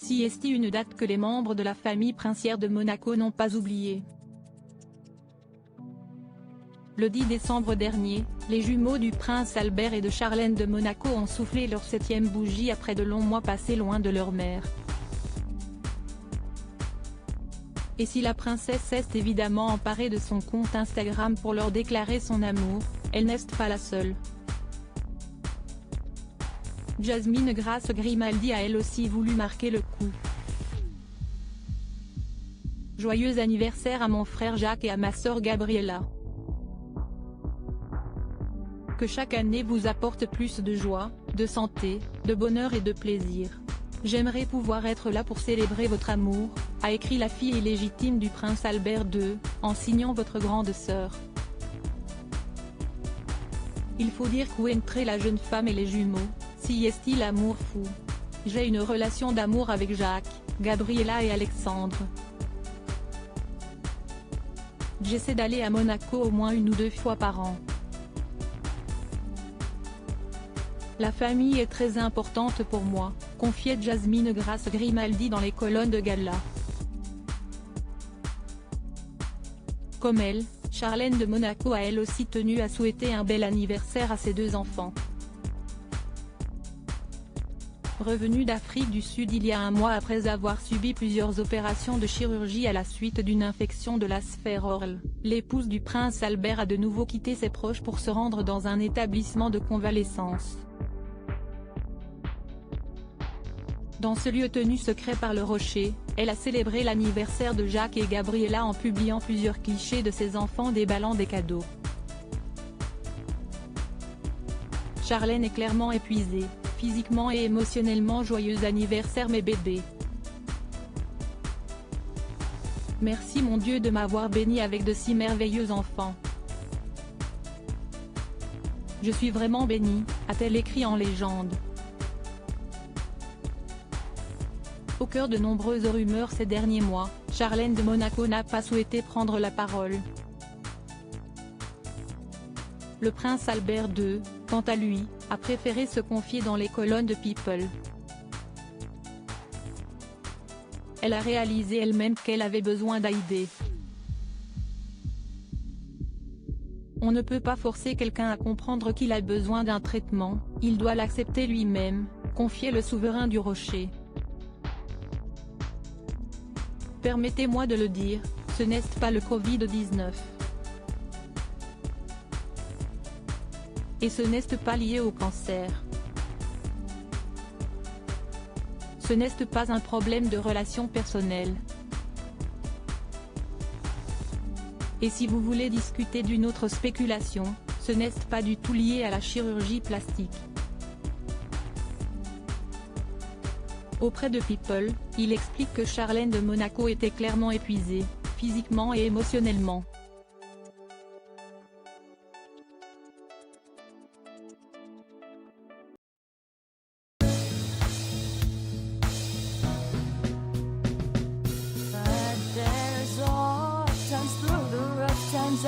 CST, une date que les membres de la famille princière de Monaco n'ont pas oubliée. Le 10 décembre dernier, les jumeaux du prince Albert et de Charlène de Monaco ont soufflé leur 7e bougie après de longs mois passés loin de leur mère. Et si la princesse s'est évidemment emparée de son compte Instagram pour leur déclarer son amour, elle n'est pas la seule. Jasmine Grace Grimaldi a elle aussi voulu marquer le coup. Joyeux anniversaire à mon frère Jacques et à ma sœur Gabriella. Que chaque année vous apporte plus de joie, de santé, de bonheur et de plaisir. J'aimerais pouvoir être là pour célébrer votre amour, a écrit la fille illégitime du prince Albert II, en signant votre grande sœur. Il faut dire qu'entre la jeune femme et les jumeaux, s'y est-il l'amour fou. J'ai une relation d'amour avec Jacques, Gabriella et Alexandre. J'essaie d'aller à Monaco au moins 1 ou 2 fois par an. La famille est très importante pour moi, confiait Jasmine Grace Grimaldi dans les colonnes de Gala. Comme elle, Charlène de Monaco a elle aussi tenu à souhaiter un bel anniversaire à ses 2 enfants. Revenue d'Afrique du Sud il y a 1 mois après avoir subi plusieurs opérations de chirurgie à la suite d'une infection de la sphère orale, l'épouse du prince Albert a de nouveau quitté ses proches pour se rendre dans un établissement de convalescence. Dans ce lieu tenu secret par le Rocher, elle a célébré l'anniversaire de Jacques et Gabriella en publiant plusieurs clichés de ses enfants déballant des cadeaux. Charlène est clairement épuisée, physiquement et émotionnellement. Joyeux anniversaire mes bébés. Merci mon Dieu de m'avoir béni avec de si merveilleux enfants. Je suis vraiment bénie, a-t-elle écrit en légende. Au cœur de nombreuses rumeurs ces derniers mois, Charlène de Monaco n'a pas souhaité prendre la parole. Le prince Albert II, quant à lui, a préféré se confier dans les colonnes de People. Elle a réalisé elle-même qu'elle avait besoin d'aide. On ne peut pas forcer quelqu'un à comprendre qu'il a besoin d'un traitement, il doit l'accepter lui-même, confiait le souverain du Rocher. Permettez-moi de le dire, ce n'est pas le Covid-19. Et ce n'est pas lié au cancer. Ce n'est pas un problème de relations personnelles. Et si vous voulez discuter d'une autre spéculation, ce n'est pas du tout lié à la chirurgie plastique. Auprès de People, il explique que Charlène de Monaco était clairement épuisée, physiquement et émotionnellement. But there's all times through the rough times